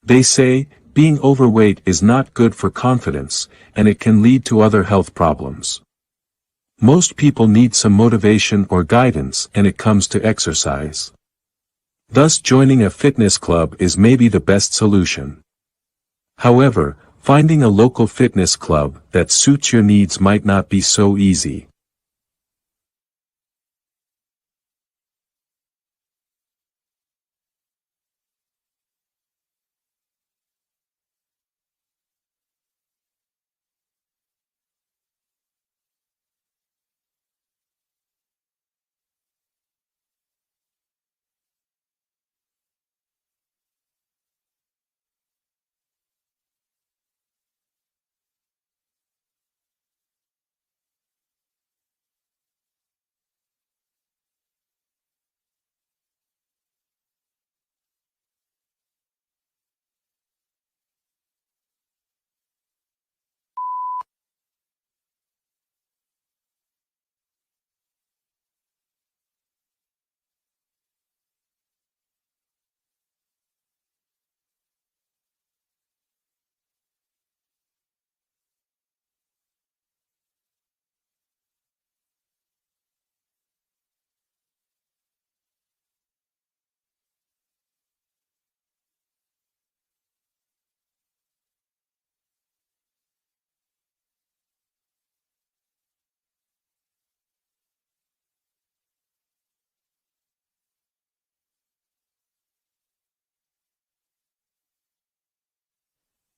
They say, being overweight is not good for confidence, and it can lead to other health problems. Most people need some motivation or guidance when it comes to exercise. Thus joining a fitness club is maybe the best solution. However, finding a local fitness club that suits your needs might not be so easy.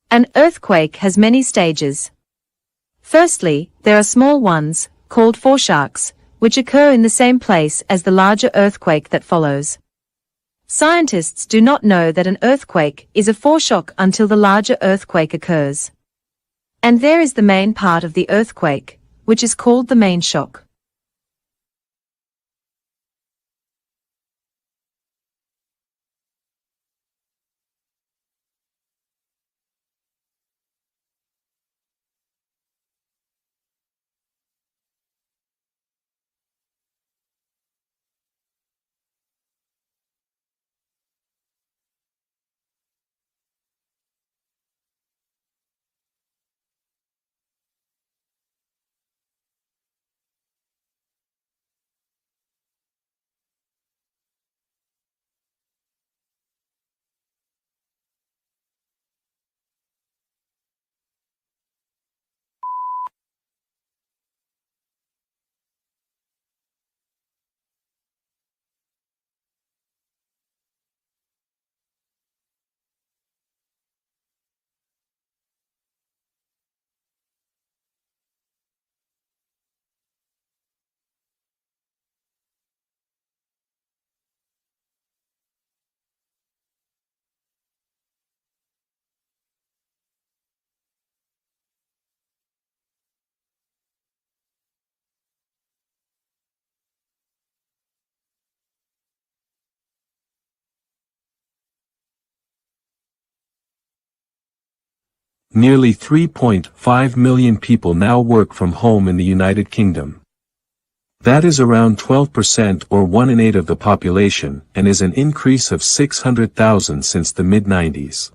An earthquake has many stages. Firstly, there are small ones, called foreshocks, which occur in the same place as the larger earthquake that follows. Scientists do not know that an earthquake is a foreshock until the larger earthquake occurs. And there is the main part of the earthquake, which is called the main shock. Nearly 3.5 million people now work from home in the United Kingdom. That is around 12% or 1 in 8 of the population and is an increase of 600,000 since the mid-90s.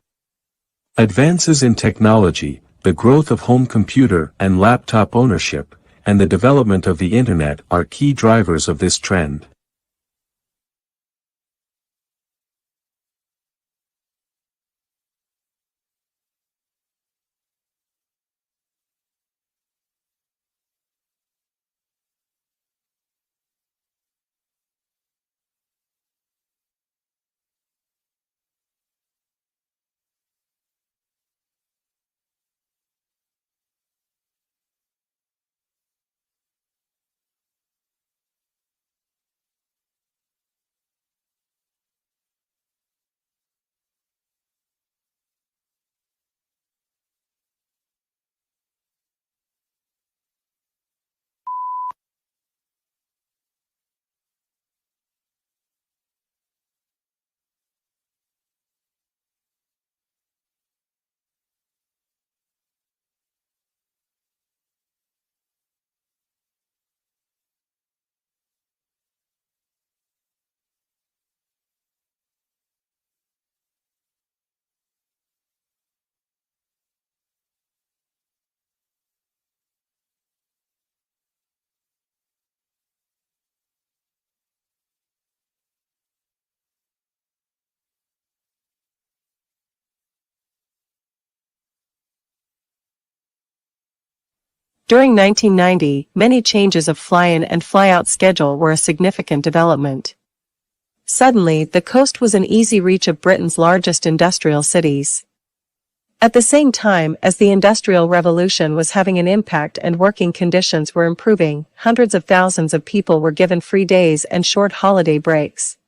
Advances in technology, the growth of home computer and laptop ownership, and the development of the Internet are key drivers of this trend. During 1990, many changes of fly-in and fly-out schedule were a significant development. Suddenly, the coast was in easy reach of Britain's largest industrial cities. At the same time as the Industrial Revolution was having an impact and working conditions were improving, hundreds of thousands of people were given free days and short holiday breaks.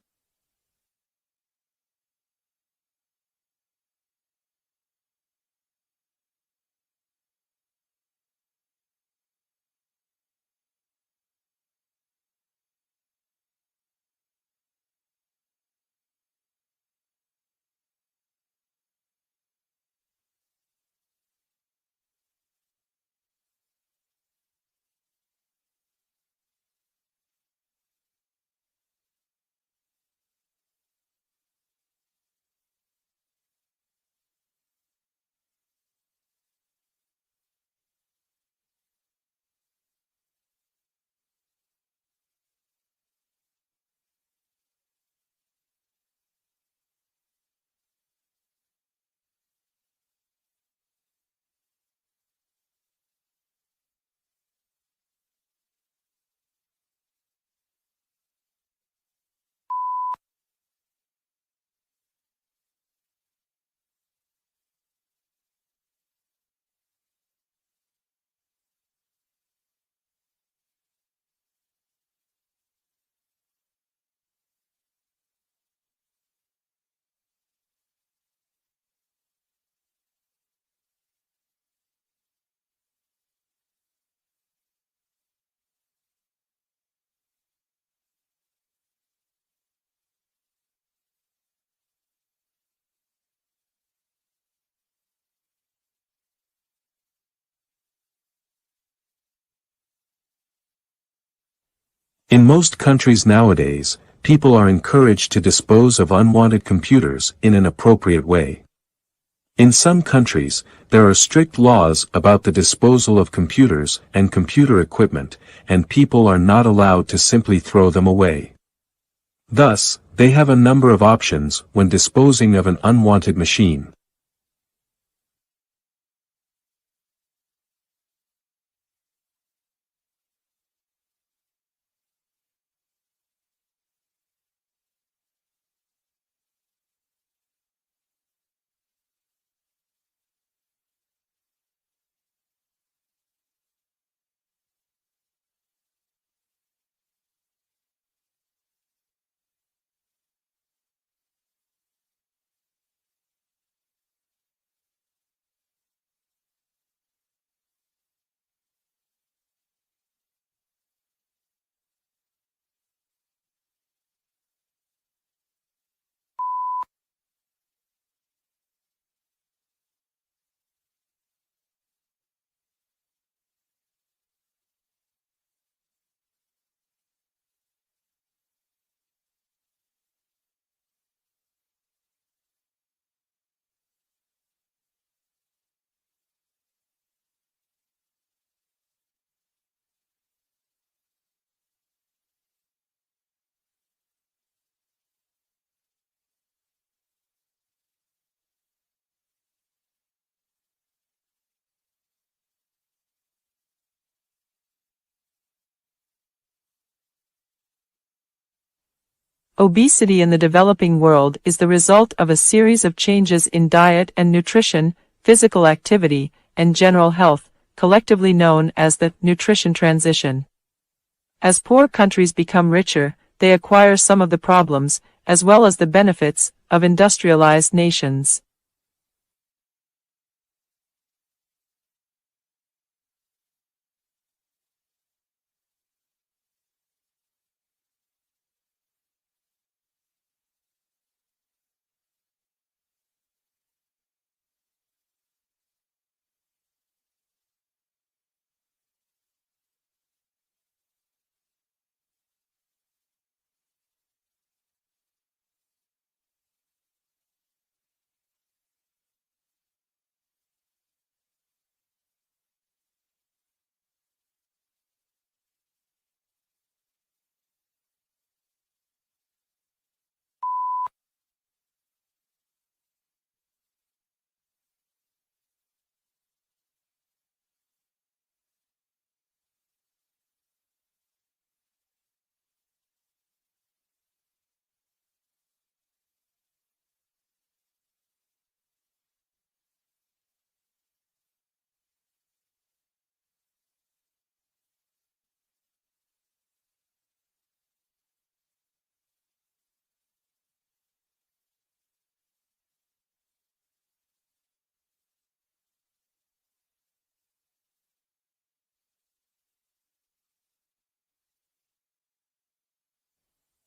In most countries nowadays, people are encouraged to dispose of unwanted computers in an appropriate way. In some countries, there are strict laws about the disposal of computers and computer equipment, and people are not allowed to simply throw them away. Thus, they have a number of options when disposing of an unwanted machine. Obesity in the developing world is the result of a series of changes in diet and nutrition, physical activity, and general health, collectively known as the nutrition transition. As poor countries become richer, they acquire some of the problems, as well as the benefits, of industrialized nations.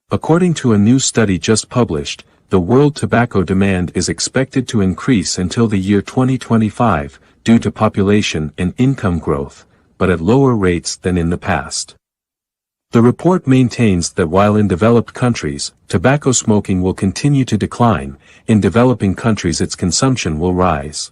According to a new study just published, the world tobacco demand is expected to increase until the year 2025, due to population and income growth, but at lower rates than in the past. The report maintains that while in developed countries, tobacco smoking will continue to decline, in developing countries its consumption will rise.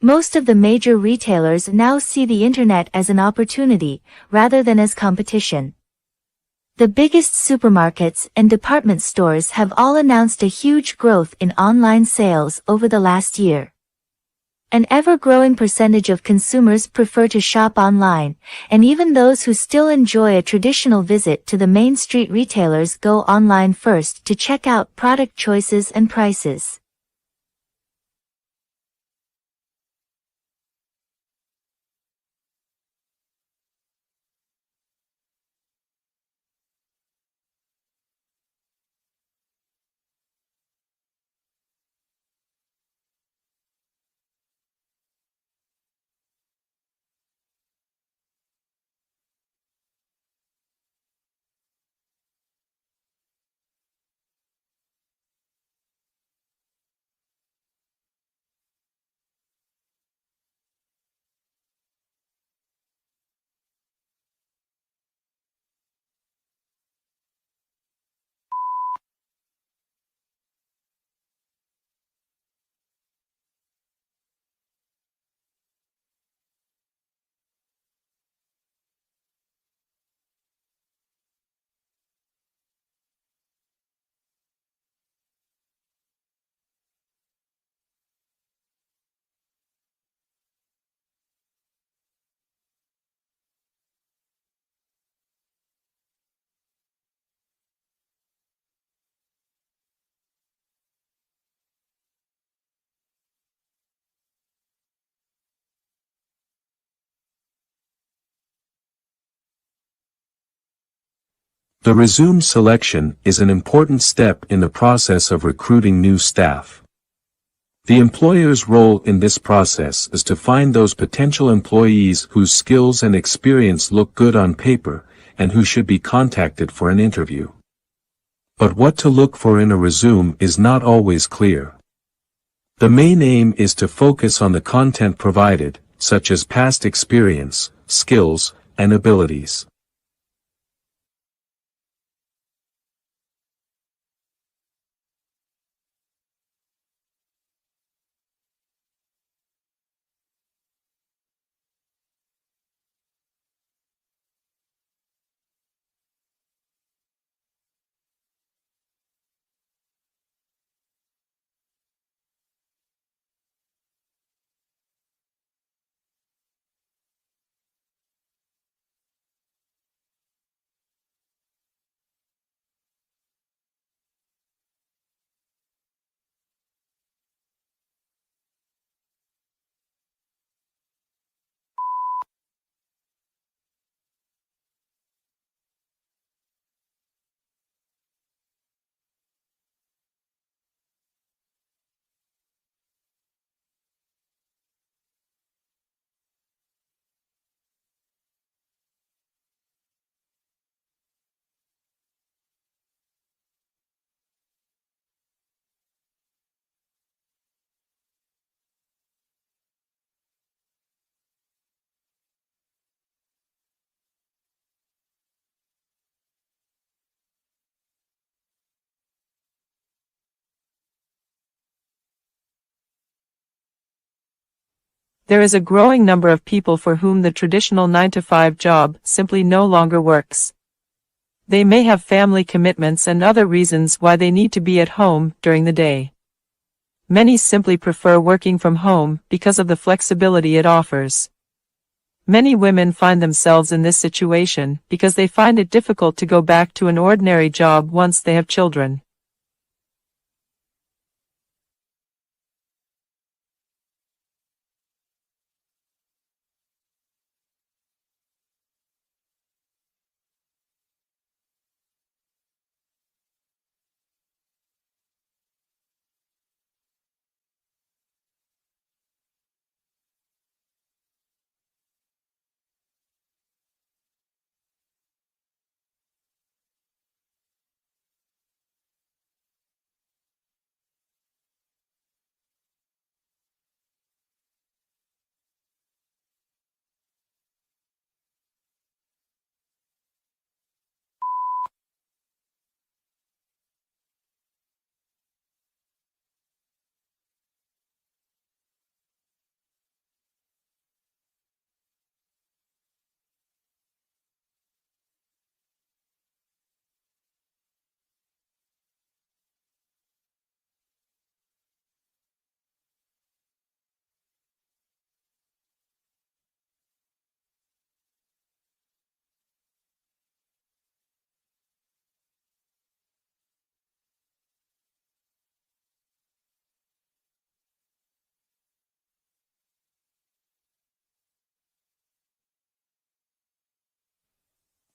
Most of the major retailers now see the internet as an opportunity, rather than as competition. The biggest supermarkets and department stores have all announced a huge growth in online sales over the last year. An ever-growing percentage of consumers prefer to shop online, and even those who still enjoy a traditional visit to the main street retailers go online first to check out product choices and prices. The resume selection is an important step in the process of recruiting new staff. The employer's role in this process is to find those potential employees whose skills and experience look good on paper, and who should be contacted for an interview. But what to look for in a resume is not always clear. The main aim is to focus on the content provided, such as past experience, skills, and abilities. There is a growing number of people for whom the traditional 9-to-5 job simply no longer works. They may have family commitments and other reasons why they need to be at home during the day. Many simply prefer working from home because of the flexibility it offers. Many women find themselves in this situation because they find it difficult to go back to an ordinary job once they have children.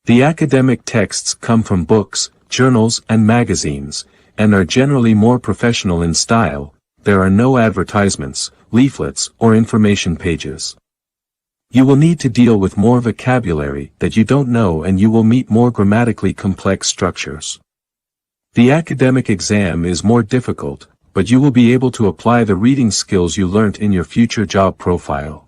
The academic texts come from books, journals and magazines, and are generally more professional in style. There are no advertisements, leaflets or information pages. You will need to deal with more vocabulary that you don't know, and you will meet more grammatically complex structures. The academic exam is more difficult, but you will be able to apply the reading skills you learnt in your future job profile.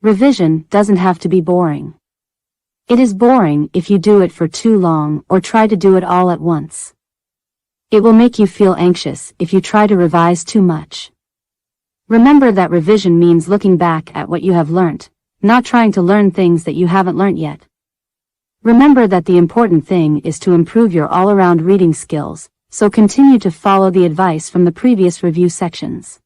Revision doesn't have to be boring. It is boring if you do it for too long or try to do it all at once. It will make you feel anxious if you try to revise too much. Remember that revision means looking back at what you have learnt, not trying to learn things that you haven't learnt yet. Remember that the important thing is to improve your all-around reading skills, so continue to follow the advice from the previous review sections.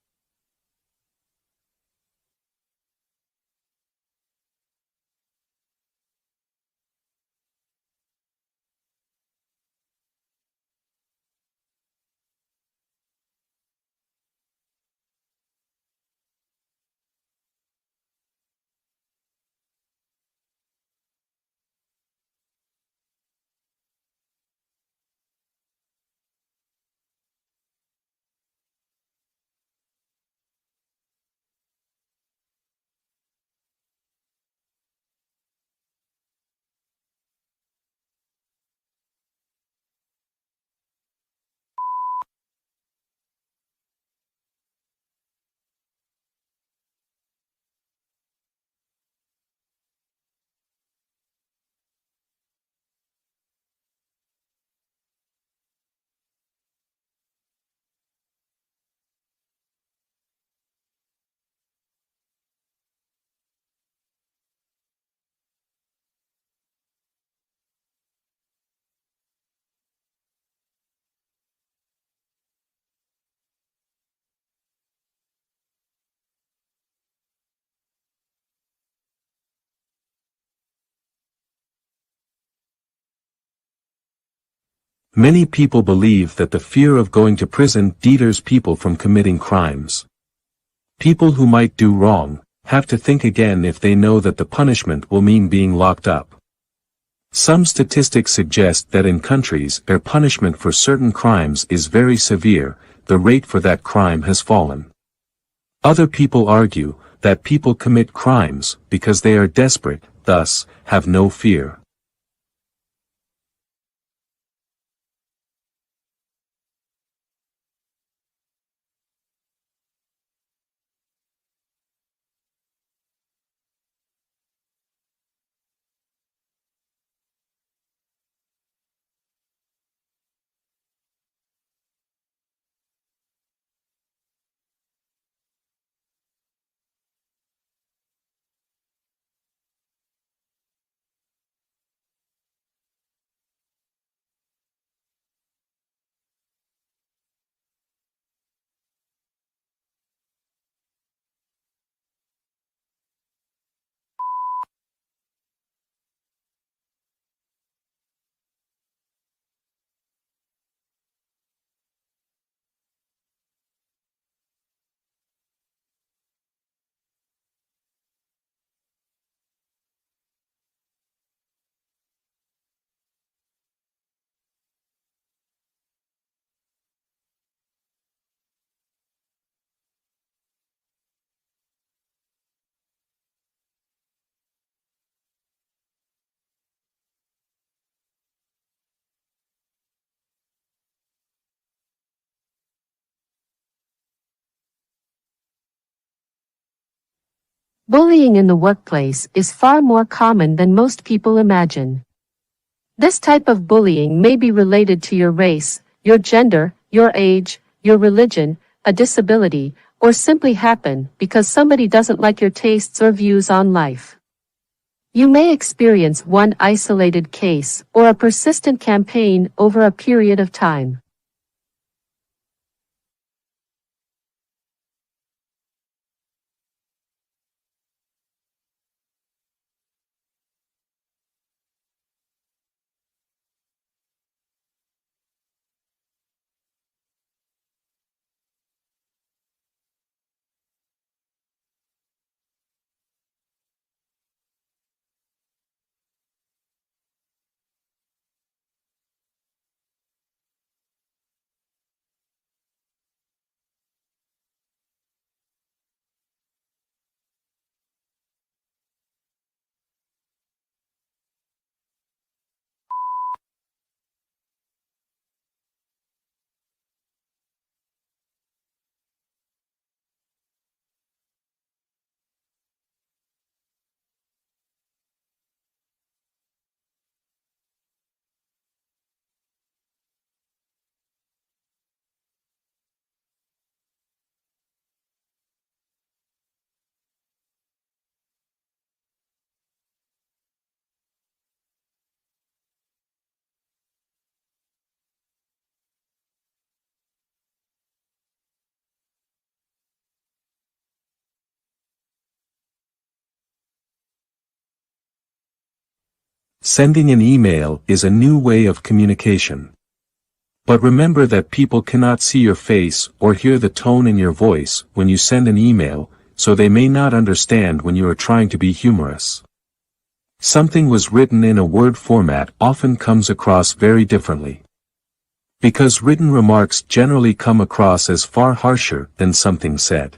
Many people believe that the fear of going to prison deters people from committing crimes. People who might do wrong have to think again if they know that the punishment will mean being locked up. Some statistics suggest that in countries where punishment for certain crimes is very severe, the rate for that crime has fallen. Other people argue that people commit crimes because they are desperate, thus, have no fear. Bullying in the workplace is far more common than most people imagine. This type of bullying may be related to your race, your gender, your age, your religion, a disability, or simply happen because somebody doesn't like your tastes or views on life. You may experience one isolated case or a persistent campaign over a period of time. Sending an email is a new way of communication. But remember that people cannot see your face or hear the tone in your voice when you send an email, so they may not understand when you are trying to be humorous. Something was written in a word format often comes across very differently. Because written remarks generally come across as far harsher than something said.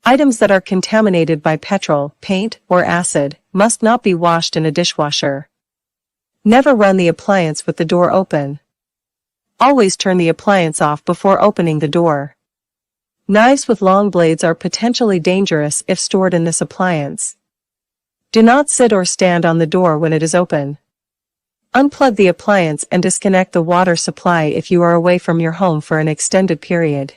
Items that are contaminated by petrol, paint, or acid must not be washed in a dishwasher. Never run the appliance with the door open. Always turn the appliance off before opening the door. Knives with long blades are potentially dangerous if stored in this appliance. Do not sit or stand on the door when it is open. Unplug the appliance and disconnect the water supply if you are away from your home for an extended period.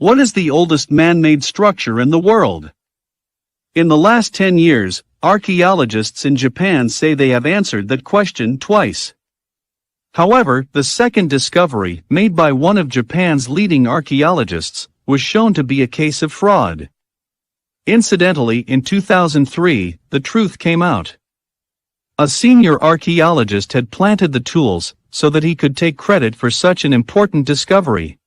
What is the oldest man-made structure in the world? In the last 10 years, archaeologists in Japan say they have answered that question twice. However, the second discovery, made by one of Japan's leading archaeologists, was shown to be a case of fraud. Incidentally, in 2003, the truth came out. A senior archaeologist had planted the tools so that he could take credit for such an important discovery.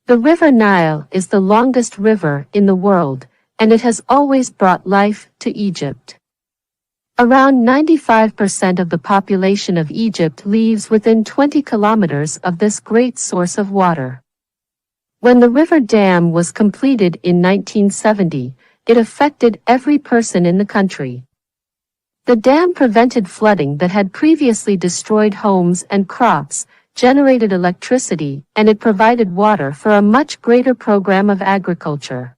The River Nile is the longest river in the world, and it has always brought life to Egypt. Around 95% of the population of Egypt lives within 20 kilometers of this great source of water. When the river dam was completed in 1970, it affected every person in the country. The dam prevented flooding that had previously destroyed homes and crops, generated electricity, and it provided water for a much greater program of agriculture.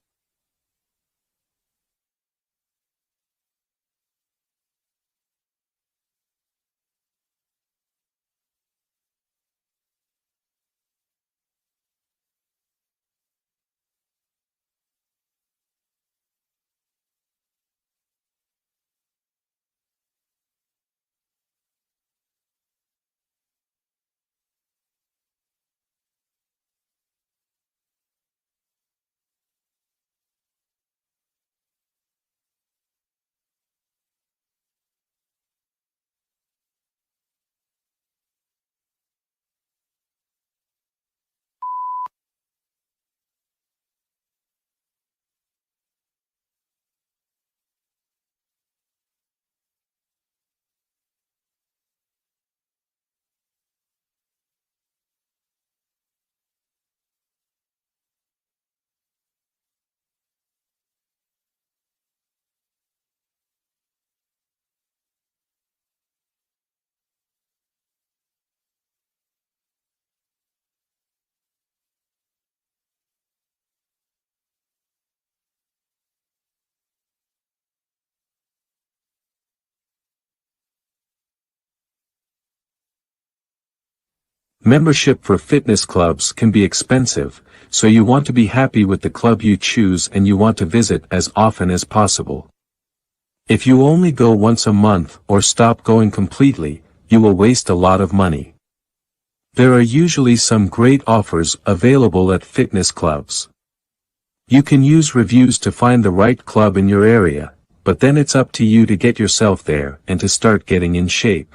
Membership for fitness clubs can be expensive, so you want to be happy with the club you choose and you want to visit as often as possible. If you only go once a month or stop going completely, you will waste a lot of money. There are usually some great offers available at fitness clubs. You can use reviews to find the right club in your area, but then it's up to you to get yourself there and to start getting in shape.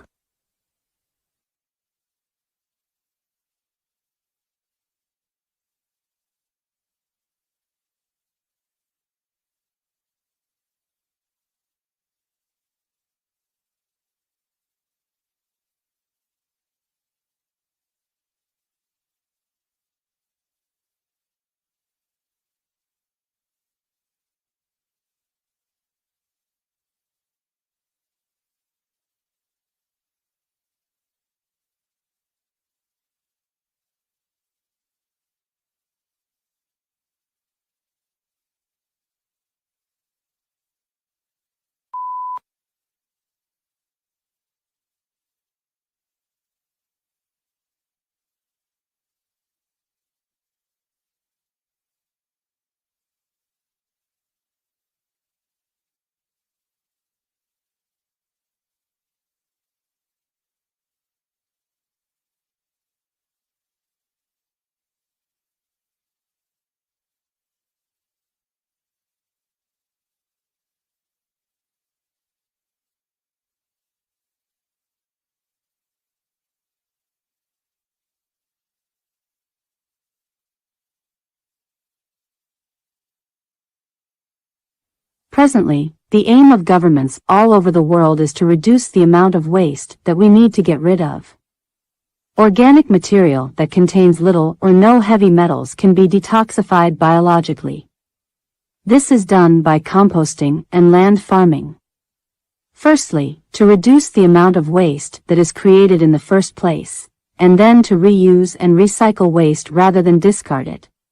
Presently, the aim of governments all over the world is to reduce the amount of waste that we need to get rid of. Organic material that contains little or no heavy metals can be detoxified biologically. This is done by composting and land farming. Firstly, to reduce the amount of waste that is created in the first place, and then to reuse and recycle waste rather than discard it.